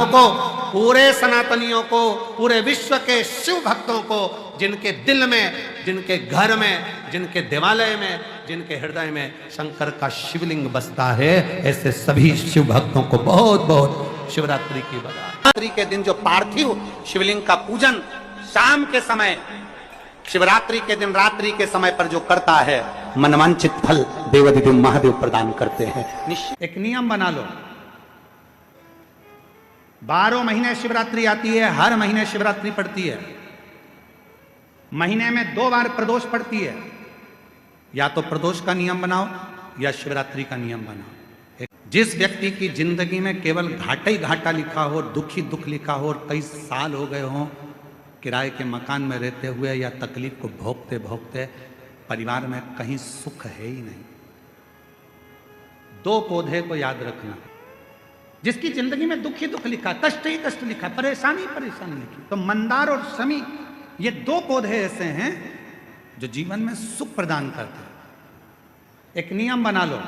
को, पूरे सनातनियों को, पूरे विश्व के शिव भक्तों को, जिनके दिल में, जिनके घर में, जिनके देवालय में, जिनके हृदय में शंकर का शिवलिंग बसता है, ऐसे सभी शिव भक्तों को बहुत बहुत शिवरात्रि की बधाई। शिवरात्रि के दिन जो पार्थिव शिवलिंग का पूजन शाम के समय, शिवरात्रि के दिन रात्रि के समय पर जो करता है, मनवांचित फल देवाधिदेव महादेव प्रदान करते हैं। एक नियम बना लो, 12 महीने शिवरात्रि आती है, हर महीने शिवरात्रि पड़ती है, महीने में 2 बार प्रदोष पड़ती है। या तो प्रदोष का नियम बनाओ या शिवरात्रि का नियम बनाओ। जिस व्यक्ति की जिंदगी में केवल घाटा ही घाटा लिखा हो, दुख ही दुख लिखा हो, और कई साल हो गए हों किराए के मकान में रहते हुए या तकलीफ को भोगते भोगते, परिवार में कहीं सुख है ही नहीं, 2 पौधे को याद रखना। जिसकी जिंदगी में दुख ही दुख लिखा, कष्ट ही कष्ट लिखा, परेशानी परेशानी लिखी, तो मंदार और शमी, ये 2 पौधे ऐसे हैं जो जीवन में सुख प्रदान करते हैं। एक नियम बना लो,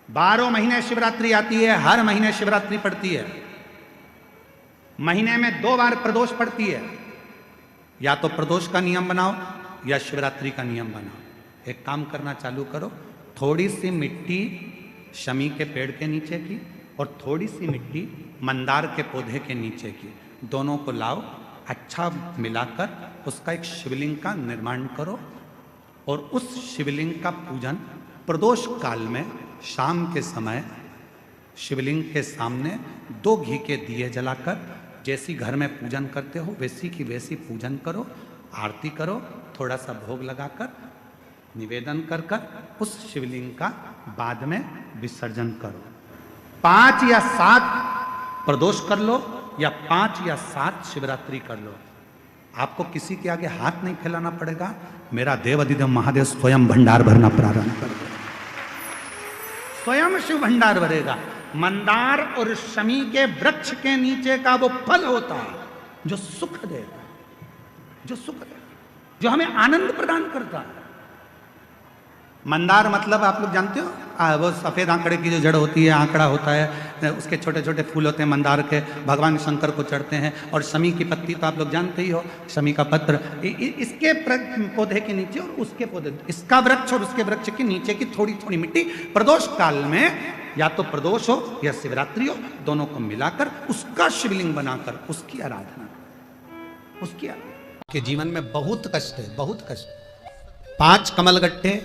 12 महीने शिवरात्रि आती है, हर महीने शिवरात्रि पड़ती है, महीने में 2 बार प्रदोष पड़ती है। या तो प्रदोष का नियम बनाओ या शिवरात्रि का नियम बनाओ। एक काम करना चालू करो, थोड़ी सी मिट्टी शमी के पेड़ के नीचे की और थोड़ी सी मिट्टी मंदार के पौधे के नीचे की, दोनों को लाओ, अच्छा मिलाकर उसका एक शिवलिंग का निर्माण करो और उस शिवलिंग का पूजन प्रदोष काल में शाम के समय शिवलिंग के सामने 2 घी के दिए जलाकर, जैसी घर में पूजन करते हो वैसी की वैसी पूजन करो, आरती करो, थोड़ा सा भोग लगाकर निवेदन कर कर उस शिवलिंग का बाद में विसर्जन करो। 5 या 7 प्रदोष कर लो या 5 या 7 शिवरात्रि कर लो। आपको किसी के आगे हाथ नहीं फैलाना पड़ेगा, मेरा देवाधिदेव महादेव स्वयं भंडार भरना प्रारंभ कर देगा, स्वयं शिव भंडार भरेगा। मंदार और शमी के वृक्ष के नीचे का वो फल होता है जो सुख देता है, जो सुख देता है, जो हमें आनंद प्रदान करता है। मंदार मतलब आप लोग जानते हो, वो सफेद आंकड़े की जो जड़ होती है, आंकड़ा होता है, उसके छोटे छोटे फूल होते हैं मंदार के, भगवान शंकर को चढ़ते हैं। और शमी की पत्ती तो आप लोग जानते ही हो, शमी का पत्र, इसके पौधे के नीचे और उसके पौधे, इसका वृक्ष और उसके वृक्ष के नीचे की थोड़ी थोड़ी मिट्टी प्रदोष काल में, या तो प्रदोष हो या शिवरात्रि हो, दोनों को मिलाकर उसका शिवलिंग बनाकर उसकी आराधना, उसकी आराधना। के जीवन में बहुत कष्ट है, बहुत कष्ट। 5 कमलगट्टे,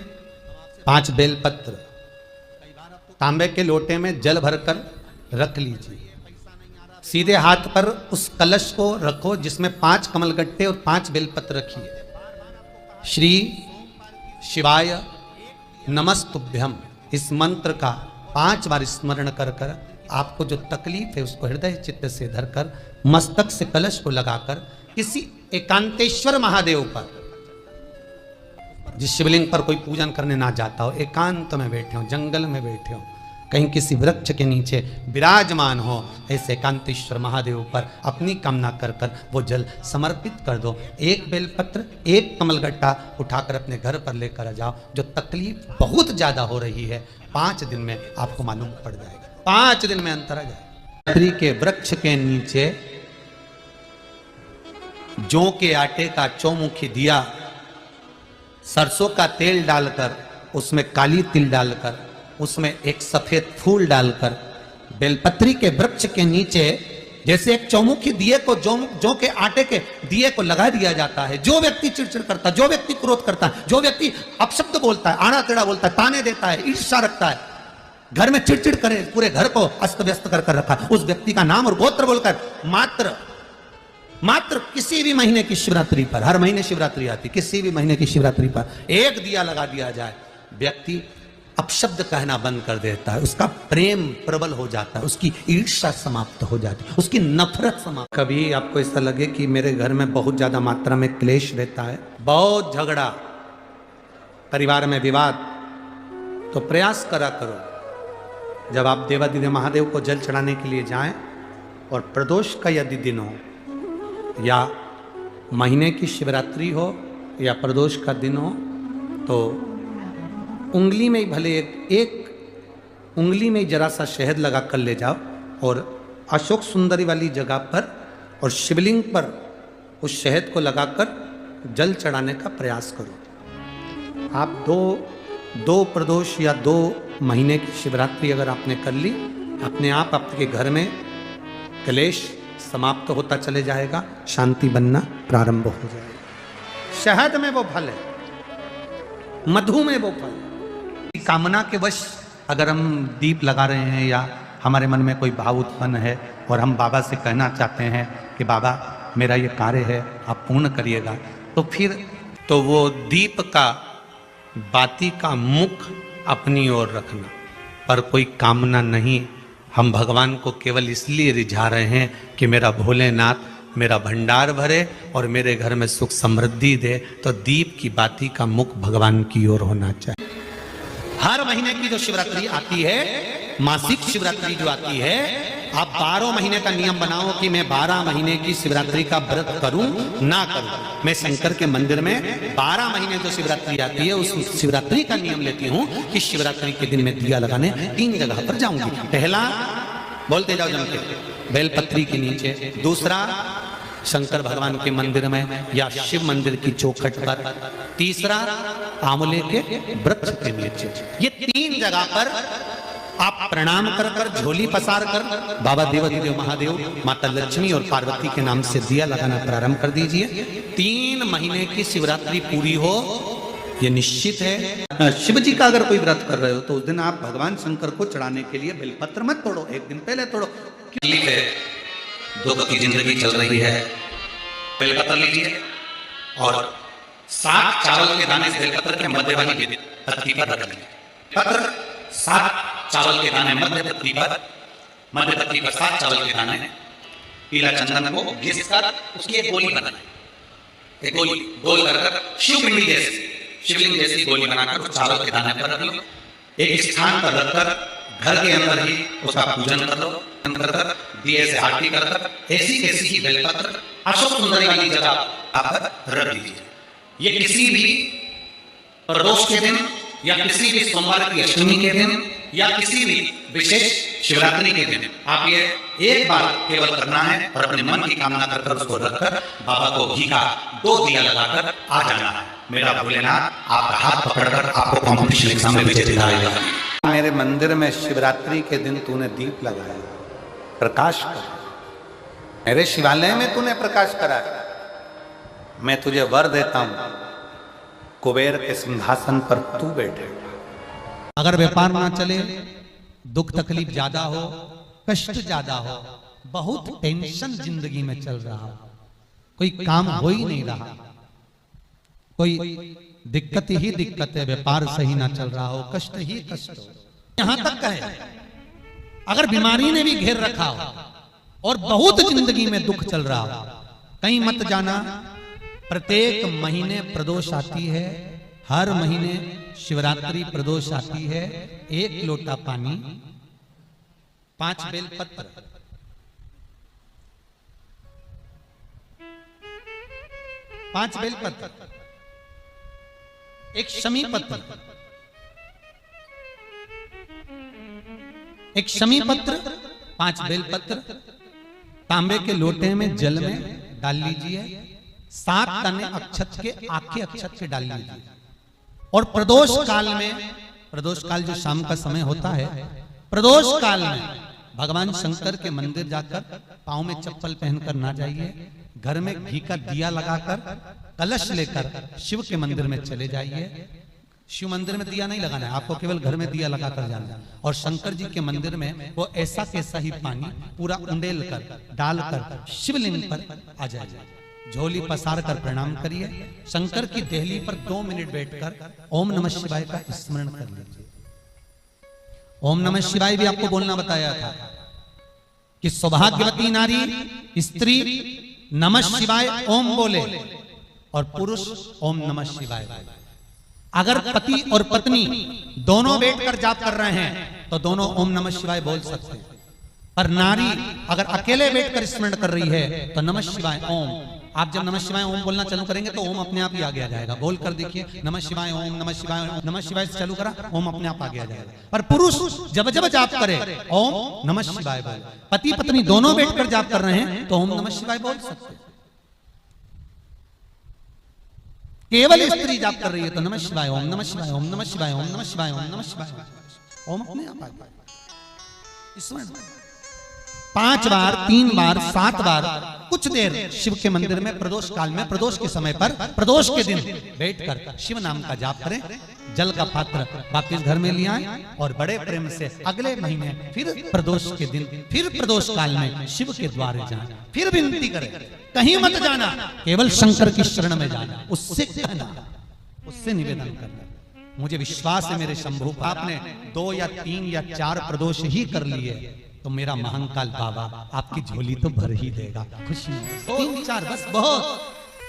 5 बेलपत्र तांबे के लोटे में जल भरकर रख लीजिए। सीधे हाथ पर उस कलश को रखो जिसमें 5 कमलगट्टे और 5 बेलपत्र रखिए। श्री शिवाय नमस्तुभ्यम, इस मंत्र का 5 बार स्मरण कर कर आपको जो तकलीफ है उसको हृदय चित्त से धरकर मस्तक से कलश को लगाकर किसी एकांतेश्वर महादेव पर, जिस शिवलिंग पर कोई पूजन करने ना जाता हो, एकांत में बैठे हो, जंगल में बैठे हो, कहीं किसी वृक्ष के नीचे विराजमान हो, ऐसे एकांतेश्वर महादेव पर अपनी कामना कर कर वो जल समर्पित कर दो। 1 बेलपत्र, 1 कमलगट्टा उठाकर अपने घर पर लेकर आ जाओ। जो तकलीफ बहुत ज्यादा हो रही है 5 दिन में आपको मालूम पड़ जाएगा, 5 दिन में अंतर आ जाएगा। ट्री के वृक्ष के नीचे जौ के आटे का चौमुखी दिया, सरसों का तेल डालकर, उसमें काली तिल डालकर, उसमें एक सफेद फूल डालकर, बेलपत्री के वृक्ष के नीचे जैसे एक चौमुखी दिए को, जौ के आटे के दिए को लगा दिया जाता है। जो व्यक्ति चिड़चिड़ करता है, जो व्यक्ति क्रोध करता है, जो व्यक्ति अपशब्द बोलता है, आड़ा टेढ़ा बोलता है, ताने देता है, ईर्ष्या रखता है, घर में चिड़चिड़ करे, पूरे घर को अस्त व्यस्त कर कर रखा, उस व्यक्ति का नाम और गोत्र बोलकर मात्र किसी भी महीने की शिवरात्रि पर, हर महीने शिवरात्रि आती, किसी भी महीने की शिवरात्रि पर 1 दिया लगा दिया जाए, व्यक्ति अपशब्द कहना बंद कर देता है, उसका प्रेम प्रबल हो जाता है, उसकी ईर्ष्या समाप्त हो जाती है, उसकी नफरत समाप्त। कभी आपको ऐसा लगे कि मेरे घर में बहुत ज्यादा मात्रा में क्लेश रहता है, बहुत झगड़ा, परिवार में विवाद, तो प्रयास करा करो जब आप देवाधिदेव महादेव को जल चढ़ाने के लिए जाएं और प्रदोष का यदि दिन हो या महीने की शिवरात्रि हो या प्रदोष का दिन हो, तो उंगली में ही भले एक उंगली में जरा सा शहद लगा कर ले जाओ और अशोक सुंदरी वाली जगह पर और शिवलिंग पर उस शहद को लगाकर जल चढ़ाने का प्रयास करो। आप दो प्रदोष या 2 महीने की शिवरात्रि अगर आपने कर ली, अपने आप आपके घर में क्लेश समाप्त होता चले जाएगा, शांति बनना प्रारंभ हो जाएगा। शहद में वो फल है, मधु में वो फल है। कामना के वश अगर हम दीप लगा रहे हैं या हमारे मन में कोई भाव उत्पन्न है और हम बाबा से कहना चाहते हैं कि बाबा मेरा ये कार्य है आप पूर्ण करिएगा, तो फिर तो वो दीप का बाती का मुख अपनी ओर रखना, पर कोई कामना नहीं। हम भगवान को केवल इसलिए रिझा रहे हैं कि मेरा भोलेनाथ मेरा भंडार भरे और मेरे घर में सुख समृद्धि दे, तो दीप की बाती का मुख भगवान की ओर होना चाहिए। हर महीने की जो शिवरात्रि आती है, मासिक शिवरात्रि जो आती है, आप 12 महीने का नियम बनाओ कि मैं 12 महीने की शिवरात्रि का व्रत करूं ना करूं। मैं शंकर के मंदिर में 12 महीने जो शिवरात्रि आती है उस शिवरात्रि का नियम लेती हूं कि शिवरात्रि के दिन मैं दिया लगाने 3 जगह पर जाऊंगी। पहला, बोलते जाओ जम के, बेलपत्री के नीचे। दूसरा, शंकर भगवान के मंदिर में या शिव मंदिर की चौखट पर। तीसरा, आंवले के वृक्ष के नीचे। ये 3 जगह पर आप प्रणाम कर कर, झोली पसार कर बाबा देवाधिदेव महादेव, माता लक्ष्मी और पार्वती के नाम से दिया लगाना प्रारंभ कर दीजिए। 3 महीने की शिवरात्रि पूरी हो, ये निश्चित है। शिव जी का अगर कोई व्रत कर रहे हो तो उस दिन आप भगवान शंकर को चढ़ाने के लिए बेलपत्र मत तोड़ो, 1 दिन पहले तोड़ो। दुख की जिंदगी चल रही है, बेलपत्र लीजिए और 7 चावल के दाने से बेलपत्र के मध्य वाली पत्ती पर रख लीजिए। पत्र 7 चावल के दाने मध्य पत्ती पर, मध्य पत्ती पर 7 चावल के दाने, पीला चंदन को घिस कर उसकी एक गोली बनाए, एक गोली गोल कर शिवलिंग जैसी गोली बनाकर चावल के दाने पर रख लो। एक स्थान पर रखकर घर के अंदर ही उसका पूजन कर लो, अंदर दिए से आरती कर ऐसी कैसी ही बेलपत्र अशोक सुंदरी वाली जगह आप रख दीजिए। ये किसी भी प्रदोष के दिन या किसी भी सोमवार की अष्टमी के दिन या किसी भी विशेष शिवरात्रि के दिन आप ये एक बार केवल करना है और अपने मन की कामना कर कर उसको रखकर बाबा को घी का 2 दिया लगाकर आ जाना है। मेरा भोलेनाथ आपका हाथ पकड़कर आपको कॉम्पिटिशन एग्जाम में विजय दिलाएगा। मेरे मंदिर में शिवरात्रि के दिन तूने दीप लगाया, प्रकाश कर, मेरे शिवालय में तूने प्रकाश कराया, मैं तुझे वर देता हूं, कुबेर के सिंहासन पर तू बैठेगा। अगर व्यापार ना चले, दुख तकलीफ ज्यादा हो, कष्ट ज्यादा हो, बहुत टेंशन जिंदगी में चल रहा हो, कोई काम हो ही नहीं रहा, कोई दिक्कत ही दिक्कत है, व्यापार सही ना चल रहा हो, कष्ट ही कष्ट हो, यहां तक है अगर बीमारी ने भी घेर रखा हो और बहुत जिंदगी में दुख चल रहा हो, कहीं मत जाना। प्रत्येक महीने प्रदोष आती है, हर महीने शिवरात्रि प्रदोष आती है। 1 लोटा पानी, 5 बेलपत्र, 5 बेलपत्र, 1 शमी पत्र, 1 शमी पत्र, 5 बेलपत्र तांबे के लोटे में जल में डाल लीजिए। 7 दाने अक्षत के, आखे अक्षत के डाल लीजिए। और प्रदोष काल में, प्रदोष काल जो शाम का समय होता है, प्रदोष काल में भगवान शंकर के मंदिर जाकर पांव में चप्पल पहनकर ना जाइए, घर में घी का दिया लगाकर कलश लेकर शिव के मंदिर में चले जाइए। शिव मंदिर में दिया नहीं लगाना है आपको, केवल घर में दिया लगाकर जाना है। और शंकर जी के मंदिर में वो ऐसा कैसा ही पानी पूरा उंडेल कर डालकर शिवलिंग पर आ जाए, झोली पसार कर प्रणाम करिए। शंकर की देहली पर 2 मिनट बैठकर ओम नमः शिवाय का स्मरण कर लीजिए। ओम नमः शिवाय भी आपको बोलना बताया था कि सौभाग्यवती नारी स्त्री नमः शिवाय ओम बोले और पुरुष ओम नमः शिवाय बोले। अगर पति और पत्नी दोनों बैठकर जाप कर रहे हैं तो दोनों ओम नमः शिवाय बोल सकते हैं, पर नारी अगर अकेले बैठकर स्मरण कर रही है तो नमः शिवाय ओम आप जब नमः शिवाय ओम बोलना चालू करेंगे तो ओम अपने आप ही आगे आ जाएगा। बोल कर देखिए, नमः शिवाय ओम, नमः शिवाय ओम, नमः शिवाय से चालू करा, ओम अपने आप आगे आ जाएगा। पर पुरुष जब जब जाप करे ओम नमः शिवाय बोल, पति पत्नी दोनों बैठकर जाप कर रहे हैं तो ओम नमः शिवाय बोल सकते हैं। केवल स्त्री जाप कर रही है तो नमः शिवाय ओम, नमः शिवाय ओम, नमः शिवाय ओम, नमः शिवाय ओम, नमः शिवाय ओम अपने आप आ जाएगा। 5 बार, 3 बार, 7 बार कुछ देर शिव के मंदिर में प्रदोष काल में, प्रदोष के समय पर, प्रदोष के दिन बैठकर शिव नाम का जाप करें। जल का पात्र वापिस घर में ले आए और बड़े प्रेम से अगले महीने फिर प्रदोष के दिन, फिर प्रदोष काल में शिव के द्वारे जाएं, फिर विनती करें, कहीं मत जाना, केवल शंकर की शरण में जाना, उससे कहना, उससे निवेदन करना। मुझे विश्वास है मेरे शंभू, आपने 2 या 3 या 4 प्रदोष ही कर लिए तो मेरा महाकाल बाबा आपकी झोली तो भर ही देगा। खुशी 3-4 बस बहुत,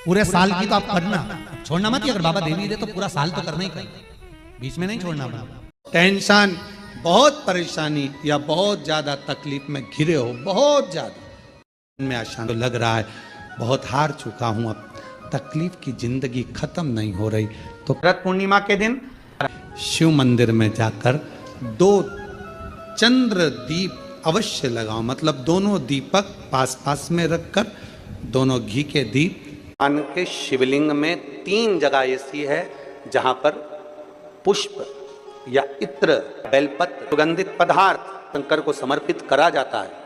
पूरे साल की तो आप करना, छोड़ना मत। अगर बाबा देवी दे तो पूरा साल तो करना ही करना, बीच में नहीं छोड़ना। टेंशन, बहुत परेशानी या बहुत ज्यादा तकलीफ में घिरे हो, बहुत ज्यादा में आशान तो लग रहा है बहुत हार चुका हूं, अब तकलीफ की जिंदगी खत्म नहीं हो रही, तो व्रत पूर्णिमा के दिन शिव मंदिर में जाकर 2 चंद्र दीप अवश्य लगाओ। मतलब दोनों दीपक पास पास में रखकर, दोनों घी के दीप। भगवान के शिवलिंग में 3 जगह ऐसी है जहां पर पुष्प या इत्र, बेलपत्र, सुगंधित पदार्थ शंकर को समर्पित करा जाता है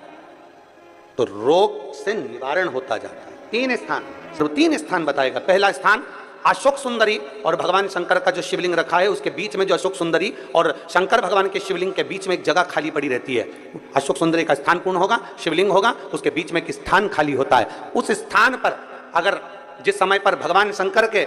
तो रोग से निवारण होता जाता है। 3 स्थान, सिर्फ 3 स्थान बताएगा। पहला स्थान अशोक सुंदरी और भगवान शंकर का जो शिवलिंग रखा है उसके बीच में जो अशोक सुंदरी और शंकर भगवान के शिवलिंग के बीच में एक जगह खाली पड़ी रहती है। अशोक सुंदरी का स्थान पूर्ण होगा, शिवलिंग होगा, उसके बीच में एक स्थान खाली होता है। उस स्थान पर अगर जिस समय पर भगवान शंकर के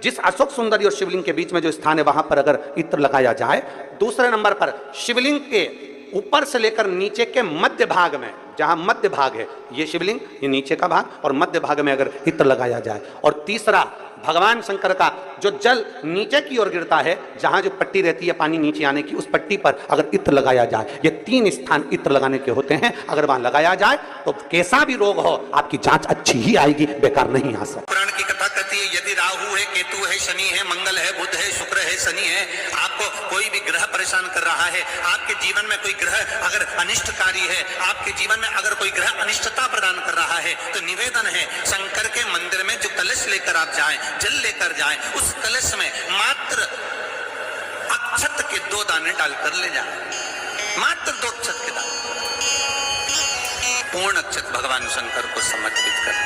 जिस अशोक सुंदरी और शिवलिंग के बीच में जो स्थान है वहां पर अगर इत्र लगाया जाए, दूसरे नंबर पर शिवलिंग के ऊपर से लेकर नीचे के मध्य भाग में, जहां मध्य भाग है ये शिवलिंग, ये नीचे का भाग और मध्य भाग में अगर इत्र लगाया जाए, और तीसरा भगवान शंकर का जो जल नीचे की ओर गिरता है, जहां जो पट्टी रहती है पानी नीचे आने की, उस पट्टी पर अगर इत्र लगाया जाए, ये 3 स्थान इत्र लगाने के होते हैं। अगर वहां लगाया जाए तो कैसा भी रोग हो आपकी जांच अच्छी ही आएगी, बेकार नहीं आ सकता। पुराण की कथा कहती है यदि राहु है, केतु है, शनि है, मंगल है, बुध है, शुक्र है, शनि है, आपको कोई भी ग्रह परेशान कर रहा है, आपके जीवन में कोई ग्रह अगर अनिष्टकारी है, आपके जीवन में अगर कोई ग्रह अनिष्टता प्रदान कर रहा है, तो निवेदन है शंकर के मंदिर में जो कलश लेकर आप जाएं, जल लेकर जाएं, उस कलश में मात्र अक्षत के 2 दाने डालकर ले जाएं, मात्र 2 अक्षत के दाने, पूर्ण अक्षत भगवान शंकर को समर्पित करें।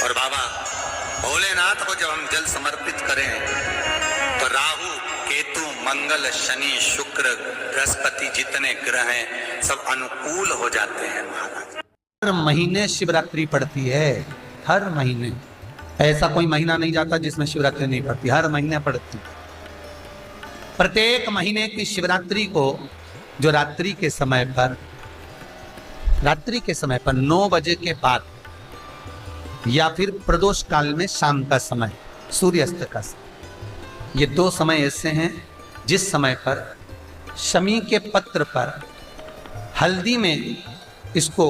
और बाबा भोलेनाथ को जब हम जल समर्पित करें तो राहु, केतु, मंगल, शनि, शुक्र, बृहस्पति जितने ग्रह हैं सब अनुकूल हो जाते हैं महाराज। हर महीने शिवरात्रि पड़ती है, हर महीने, ऐसा कोई महीना नहीं जाता जिसमें शिवरात्रि नहीं पड़ती, हर महीने पड़ती। प्रत्येक महीने की शिवरात्रि को जो रात्रि के समय पर 9 बजे के बाद या फिर प्रदोष काल में शाम का समय, सूर्यास्त का समय, ये 2 समय ऐसे हैं जिस समय पर शमी के पत्र पर हल्दी में इसको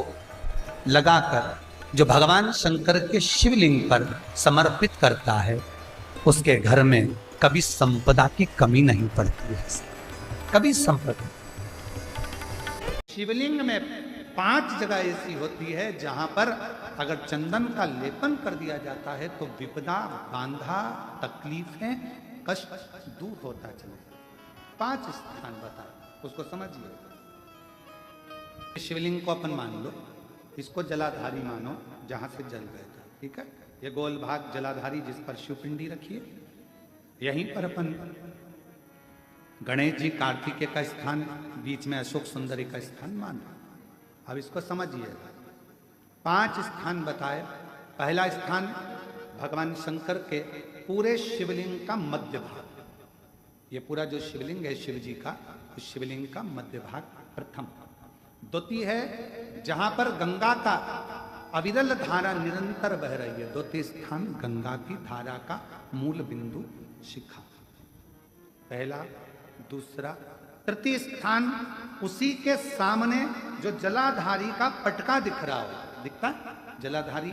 लगाकर जो भगवान शंकर के शिवलिंग पर समर्पित करता है उसके घर में कभी संपदा की कमी नहीं पड़ती है, कभी संपदा। शिवलिंग में 5 जगह ऐसी होती है जहां पर अगर चंदन का लेपन कर दिया जाता है तो विपदा, बांधा, तकलीफें, कष्ट दूर होता चले। 5 स्थान बताए, उसको समझिए। शिवलिंग को अपन मान लो, इसको जलाधारी मानो जहां से जल बहता, ठीक है। ये गोल भाग जलाधारी जिस पर शिवपिंडी रखिए, यहीं पर अपन गणेश जी, कार्तिकेय का स्थान, बीच में अशोक सुंदरी का स्थान मानो। अब इसको समझिए, 5 स्थान बताए। पहला स्थान भगवान शंकर के पूरे शिवलिंग का मध्य भाग, ये पूरा जो शिवलिंग है शिव जी का, उस शिवलिंग का मध्य भाग प्रथम। द्वितीय है जहां पर गंगा का अविरल धारा निरंतर बह रही है, द्वितीय स्थान गंगा की धारा का मूल बिंदु शिखा, पहला। दूसरा, तृतीय स्थान उसी के सामने जो जलाधारी का पटका दिख रहा हो, दिखता है जलाधारी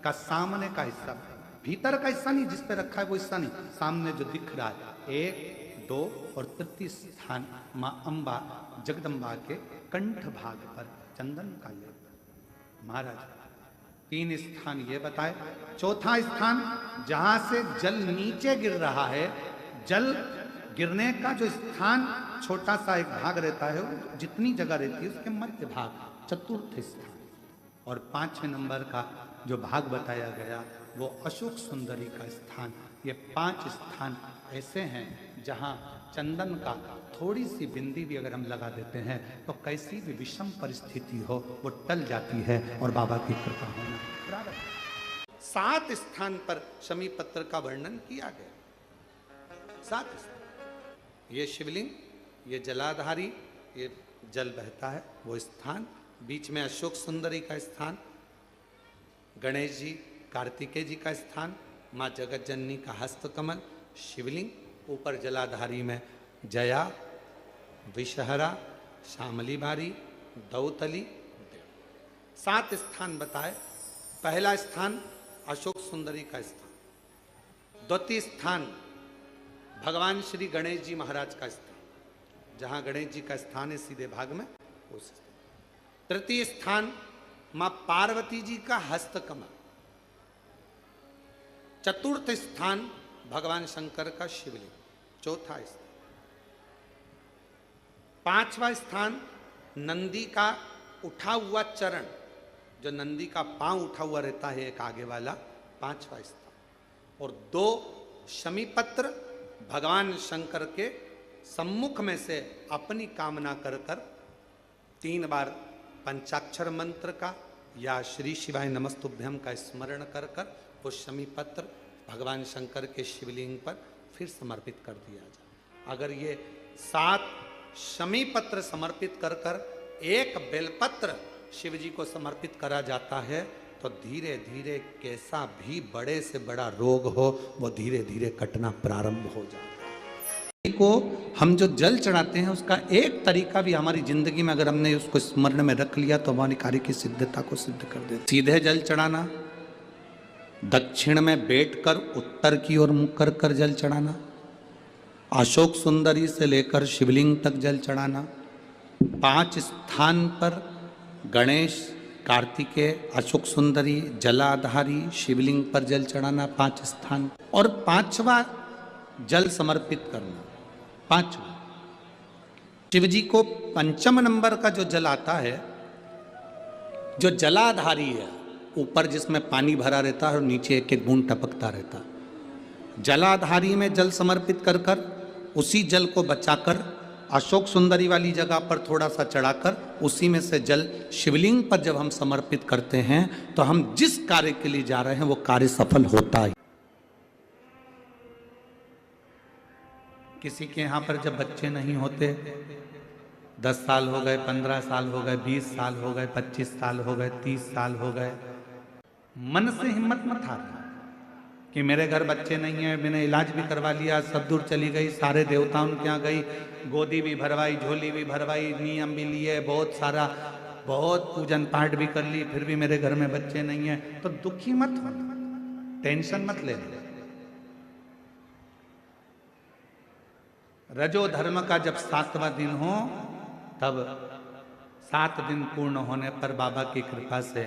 का सामने का हिस्सा, भीतर का हिस्सा नहीं, जिस पे रखा है वो हिस्सा नहीं, सामने जो दिख रहा है, 1, 2 और तृतीय स्थान माँ अम्बा जगदम्बा के कंठ भाग पर चंदन का लेप। महाराज 3 स्थान ये बताए। चौथा स्थान जहां से जल नीचे गिर रहा है, जल गिरने का जो स्थान छोटा सा एक भाग रहता है, वो जितनी जगह रहती है उसके मध्य भाग, चतुर्थ स्थान। और 5वें नंबर का जो भाग बताया गया वो अशोक सुंदरी का स्थान। ये 5 स्थान ऐसे हैं जहां चंदन का थोड़ी सी बिंदी भी अगर हम लगा देते हैं तो कैसी भी विषम परिस्थिति हो वो टल जाती है और बाबा की कृपा होना प्रारंभ। 7 स्थान पर शमी पत्र का वर्णन किया गया। 7 स्थान, ये शिवलिंग, ये जलाधारी, ये जल बहता है वो स्थान, बीच में अशोक सुंदरी का स्थान, गणेश जी कार्तिकेय जी का स्थान, माँ जगत जननी का हस्तकमल, शिवलिंग, ऊपर जलाधारी में जया, विषहरा, श्यामली बारी, दौतली, देव। 7 स्थान बताए। पहला स्थान अशोक सुंदरी का स्थान, द्वितीय स्थान भगवान श्री गणेश जी महाराज का स्थान, जहां गणेश जी का स्थान है सीधे भाग में उस स्थान। तृतीय स्थान मां पार्वती जी का हस्तकमल। चतुर्थ स्थान भगवान शंकर का शिवलिंग। चौथा स्थान। 5वां स्थान नंदी का उठा हुआ चरण, जो नंदी का पांव उठा हुआ रहता है एक आगे वाला, 5वां स्थान। और 2 शमी पत्र भगवान शंकर के सम्मुख में से अपनी कामना कर 3 बार पंचाक्षर मंत्र का या श्री शिवाय नमस्तुभ्यम का स्मरण कर वो शमी पत्र भगवान शंकर के शिवलिंग पर फिर समर्पित कर दिया जाए। अगर ये 7 शमी पत्र समर्पित कर एक बेलपत्र शिव जी को समर्पित करा जाता है तो धीरे धीरे कैसा भी बड़े से बड़ा रोग हो वो धीरे धीरे कटना प्रारंभ हो जाता है। को हम जो जल चढ़ाते हैं उसका एक तरीका भी हमारी जिंदगी में अगर हमने उसको स्मरण में रख लिया तो हमारी कार्य की सिद्धता को सिद्ध कर दे। सीधे जल चढ़ाना, दक्षिण में बैठकर उत्तर की ओर मुख कर कर जल चढ़ाना, अशोक सुंदरी से लेकर शिवलिंग तक जल चढ़ाना, 5 स्थान पर गणेश, कार्तिकेय, अशोक सुंदरी, जलाधारी, शिवलिंग पर जल चढ़ाना 5 स्थान, और 5वां जल समर्पित करना। 5वां शिव जी को 5म नंबर का जो जल आता है, जो जलाधारी है, ऊपर जिसमें पानी भरा रहता है और नीचे एक एक बूंद टपकता रहता है, जलाधारी में जल समर्पित कर कर उसी जल को बचाकर अशोक सुंदरी वाली जगह पर थोड़ा सा चढ़ाकर उसी में से जल शिवलिंग पर जब हम समर्पित करते हैं तो हम जिस कार्य के लिए जा रहे हैं वो कार्य सफल होता है। किसी के यहाँ पर जब बच्चे नहीं होते, 10 साल हो गए, 15 साल हो गए, 20 साल हो गए, 25 साल हो गए, 30 साल हो गए, मन से हिम्मत मत हारना कि मेरे घर बच्चे नहीं है, मैंने इलाज भी करवा लिया, सब दूर चली गई, सारे देवताओं के यहाँ गई, गोदी भी भरवाई, झोली भी भरवाई, नियम भी लिए, बहुत सारा, बहुत पूजन पाठ भी कर ली, फिर भी मेरे घर में बच्चे नहीं है, तो दुखी मत हो, टेंशन मत ले। रजो धर्म का जब 7वां दिन हो तब 7 दिन पूर्ण होने पर बाबा की कृपा से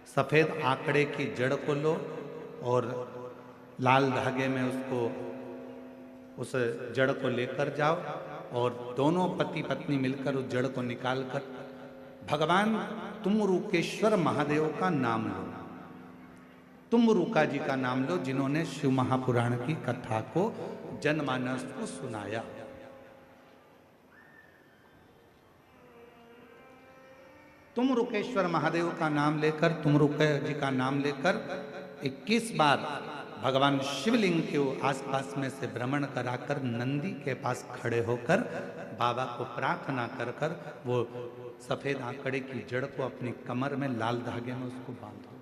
सफेद आंकड़े की जड़ को लो और लाल धागे में उसको, उस जड़ को लेकर जाओ और दोनों पति पत्नी मिलकर उस जड़ को निकालकर भगवान तुमरुकेश्वर महादेव का नाम लो, तुमरुका जी का नाम लो, जिन्होंने शिव महापुराण की कथा को जनमानस को सुनाया। तुमरुकेश्वर महादेव का नाम लेकर, तुमरुका जी का नाम लेकर 21 बार भगवान शिवलिंग के आसपास में से भ्रमण कराकर नंदी के पास खड़े होकर बाबा को प्रार्थना कर कर वो सफेद आंकड़े की जड़ को अपनी कमर में लाल धागे में उसको बांधो।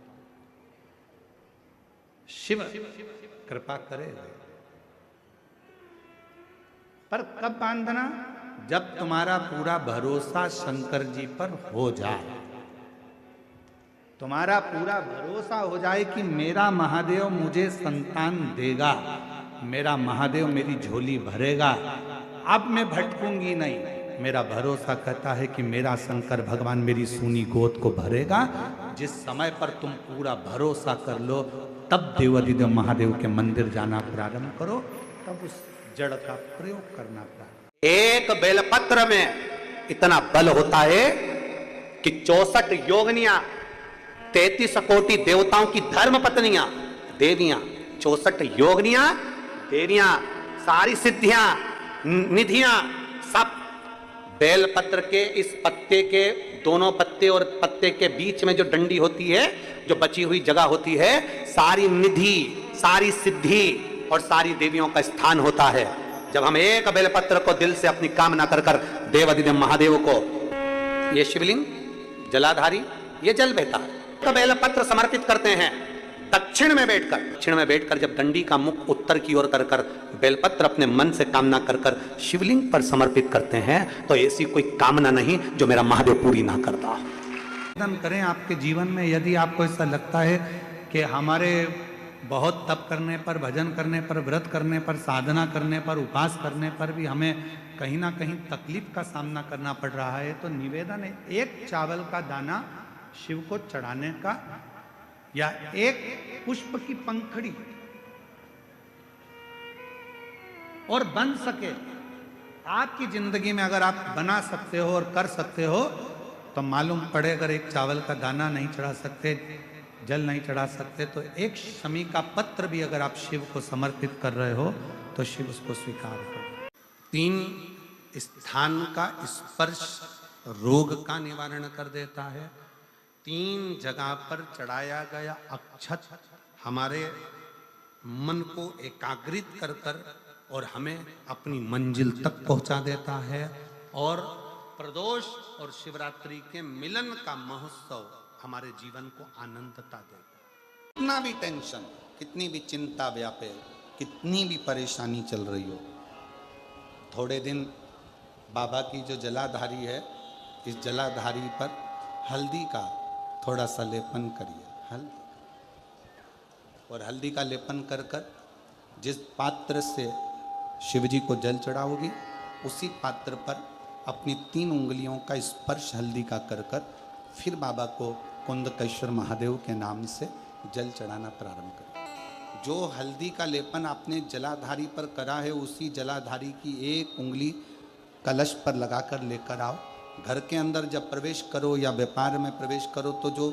शिव कृपा करे। पर कब बांधना? जब तुम्हारा पूरा भरोसा शंकर जी पर हो जाए। तुम्हारा पूरा भरोसा हो जाए कि मेरा महादेव मुझे संतान देगा, मेरा महादेव मेरी झोली भरेगा, अब मैं भटकूंगी नहीं। मेरा भरोसा कहता है कि मेरा शंकर भगवान मेरी सूनी गोद को भरेगा। जिस समय पर तुम पूरा भरोसा कर लो, तब देवाधिदेव महादेव के मंदिर जाना प्रारंभ करो, तब उस जड़ का प्रयोग करना प्रारंभ। एक बेलपत्र में इतना बल होता है कि 64 योगनियां, 33 कोटि देवताओं की धर्म पत्नियां, देवियां, 64 योगनियां, देवियां, सारी सिद्धियां, निधियां, सब बेलपत्र के इस पत्ते के दोनों पत्ते और पत्ते के बीच में जो डंडी होती है, जो बची हुई जगह होती है, सारी निधि, सारी सिद्धि और सारी देवियों का स्थान होता है। जब हम एक बेलपत्र को दिल से अपनी कामना कर कर देवाधिदेव महादेव को, ये शिवलिंग जलाधारी, ये जल बहता है, तो बेलपत्र समर्पित करते हैं दक्षिण में बैठकर जब दंडी का मुख उत्तर की ओर कर कर बेलपत्र अपने मन से कामना कर कर शिवलिंग पर समर्पित करते हैं, तो ऐसी कोई कामना नहीं जो मेरा महादेव पूरी ना करता। निवेदन करें आपके जीवन में, यदि आपको ऐसा लगता है कि हमारे बहुत तप करने पर, भजन करने पर, व्रत करने पर, साधना करने पर, उपास करने पर भी हमें कहीं ना कहीं तकलीफ का सामना करना पड़ रहा है, तो निवेदन है एक चावल का दाना शिव को चढ़ाने का, या एक पुष्प की पंखड़ी, और बन सके आपकी जिंदगी में अगर आप बना सकते हो और कर सकते हो, तो मालूम पड़े अगर एक चावल का दाना नहीं चढ़ा सकते, जल नहीं चढ़ा सकते, तो एक शमी का पत्र भी अगर आप शिव को समर्पित कर रहे हो तो शिव उसको स्वीकार करो। 3 स्थान का स्पर्श रोग का निवारण कर देता है। 3 जगह पर चढ़ाया गया अक्षत हमारे मन को एकाग्रित कर कर और हमें अपनी मंजिल तक पहुंचा देता है, और प्रदोष और शिवरात्रि के मिलन का महोत्सव हमारे जीवन को आनंदता देगा। कितना भी टेंशन, कितनी भी चिंता व्यापे, कितनी भी परेशानी चल रही हो, थोड़े दिन बाबा की जो जलाधारी है, इस जलाधारी पर हल्दी का थोड़ा सा लेपन करिए, हल्दी, और हल्दी का लेपन कर कर जिस पात्र से शिवजी को जल चढ़ाओगी, उसी पात्र पर अपनी 3 उंगलियों का स्पर्श हल्दी का कर कर फिर बाबा को कुंदकेश्वर महादेव के नाम से जल चढ़ाना प्रारंभ करें। जो हल्दी का लेपन आपने जलाधारी पर करा है, उसी जलाधारी की 1 उंगली कलश पर लगाकर लेकर आओ। घर के अंदर जब प्रवेश करो या व्यापार में प्रवेश करो, तो जो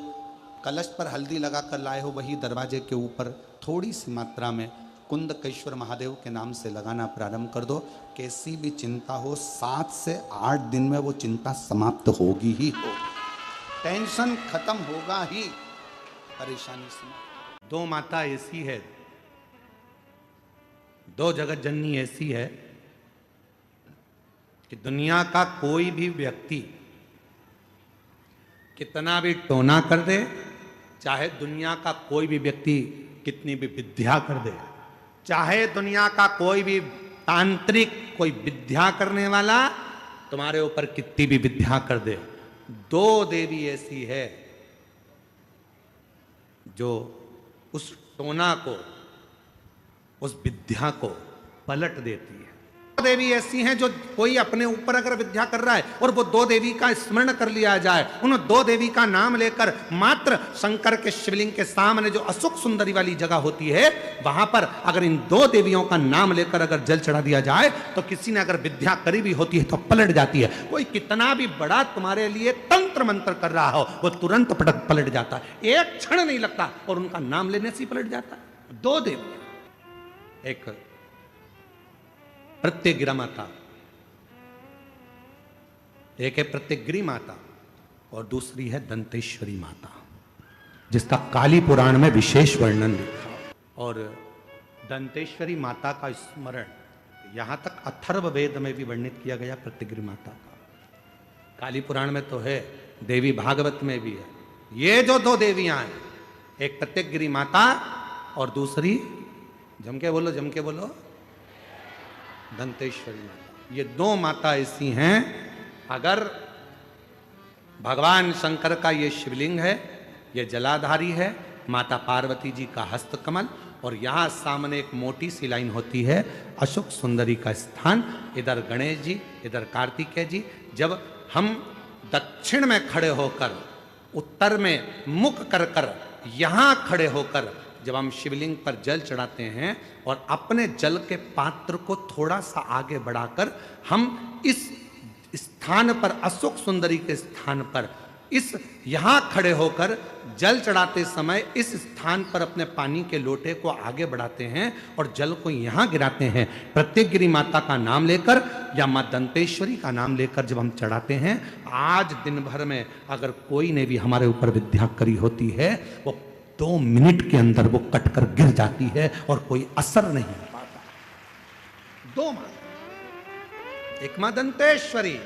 कलश पर हल्दी लगाकर लाए हो, वही दरवाजे के ऊपर थोड़ी सी मात्रा में कुंदकेश्वर महादेव के नाम से लगाना प्रारंभ कर दो। कैसी भी चिंता हो, 7 से 8 दिन में वो चिंता समाप्त होगी ही हो, टेंशन खत्म होगा ही, परेशानी समाप्त। 2 माता ऐसी है, 2 जगत जननी ऐसी है कि दुनिया का कोई भी व्यक्ति कितना भी टोना कर दे, चाहे दुनिया का कोई भी व्यक्ति कितनी भी विद्या कर दे, चाहे दुनिया का कोई भी तांत्रिक, कोई विद्या करने वाला तुम्हारे ऊपर कितनी भी विद्या कर दे, 2 देवी ऐसी है जो उस टोना को, उस विद्या को पलट देती है। 2 देवी ऐसी हैं जो कोई अपने ऊपर अगर विद्या कर रहा है और वो 2 देवी का स्मरण कर लिया जाए, उन 2 देवी का नाम लेकर मात्र शंकर के शिवलिंग के सामने जो अशोक सुंदरी वाली जगह होती है, वहां पर अगर इन 2 देवियों का नाम लेकर अगर जल चढ़ा दिया जाए, तो किसी ने अगर विद्या करी भी होती है तो पलट जाती है। कोई कितना भी बड़ा तुम्हारे लिए तंत्र मंत्र कर रहा हो, वो तुरंत पलट जाता है, एक क्षण नहीं लगता, और उनका नाम लेने से ही पलट जाता है। 2 देवी, एक प्रत्यग्रा माता, एक है प्रत्यग्री माता, और दूसरी है दंतेश्वरी माता, जिसका काली पुराण में विशेष वर्णन लिखा। और दंतेश्वरी माता का स्मरण यहां तक अथर्व वेद में भी वर्णित किया गया प्रत्यग्री माता का। काली पुराण में तो है, देवी भागवत में भी है। ये जो 2 देवियां हैं, एक प्रत्यग्री माता और दूसरी, जम के बोलो, दंतेश्वरी माता। ये 2 माता ऐसी हैं, अगर भगवान शंकर का ये शिवलिंग है, ये जलाधारी है, माता पार्वती जी का हस्तकमल, और यहाँ सामने एक मोटी सी लाइन होती है अशोक सुंदरी का स्थान। इधर गणेश जी, इधर कार्तिकेय जी। जब हम दक्षिण में खड़े होकर, उत्तर में मुख कर कर, यहाँ खड़े होकर जब हम शिवलिंग पर जल चढ़ाते हैं और अपने जल के पात्र को थोड़ा सा आगे बढ़ाकर हम इस स्थान पर, अशोक सुंदरी के स्थान पर, इस यहाँ खड़े होकर जल चढ़ाते समय इस स्थान पर अपने पानी के लोटे को आगे बढ़ाते हैं और जल को यहाँ गिराते हैं। प्रत्येक गिरी माता का नाम लेकर या माँ दंतेश्वरी का नाम लेकर जब हम चढ़ाते हैं, आज दिन भर में अगर कोई ने भी हमारे ऊपर विद्या करी होती है, वो 2 मिनट के अंदर वो कटकर गिर जाती है और कोई असर नहीं हो पाता। 2 माँ, एक माँ दंतेश्वरी,